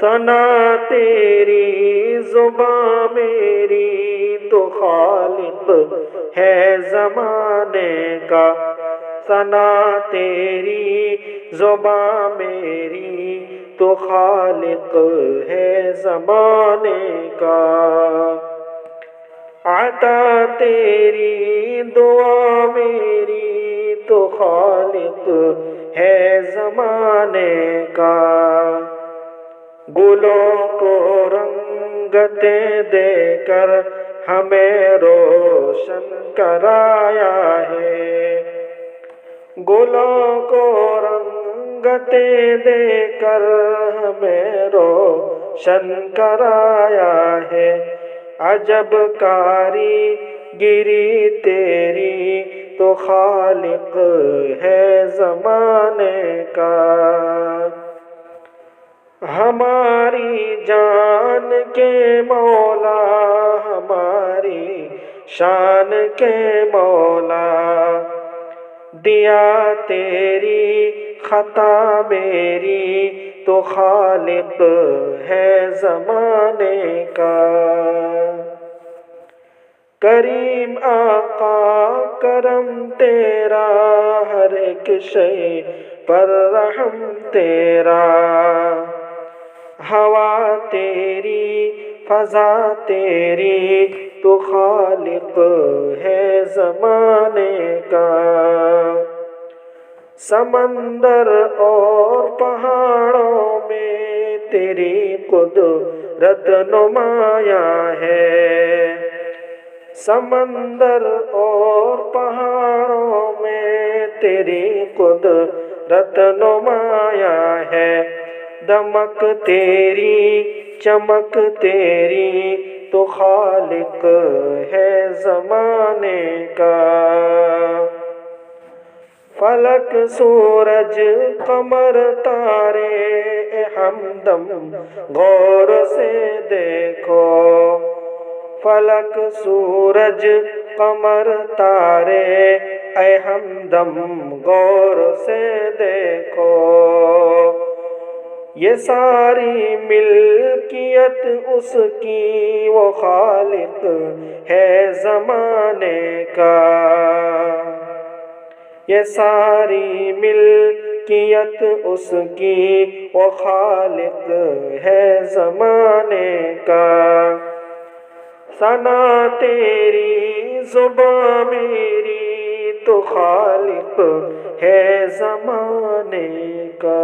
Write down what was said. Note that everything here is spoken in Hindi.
सना तेरी जुबां मेरी तो खालिक है ज़माने का। सना तेरी जुबां मेरी तो खालिक है ज़माने का। आता तेरी दुआ मेरी तो खालिक है ज़माने का। गुलों को रंगतें देकर हमें रोशन कराया है। गुलों को रंगतें देकर हमें रोशन कराया है। अजब कारीगिरी तेरी तो खालिक है ज़माने का। हमारी जान के मौला हमारी शान के मौला। दिया तेरी खता मेरी तो खालिक है ज़माने का। करीम आका करम तेरा हर एक शय पर रहम तेरा। हवा तेरी फ़ज़ा तेरी तो खालिक है ज़माने का। समंदर और पहाड़ों में तेरी कुदरत नुमाया है। समंदर और पहाड़ों में तेरी कुदरत नुमाया है। दमक तेरी चमक तेरी तो खालिक है ज़माने का। फलक सूरज कमर तारे ए हमदम गौर से देखो। फलक सूरज कमर तारे ए हमदम गौर से देखो। ये सारी मिल्कियत उसकी वो खालिक है ज़माने का। ये सारी मिल्कियत उसकी वो खालिक है ज़माने का। सना तेरी जुबां मेरी तो खालिक है ज़माने का।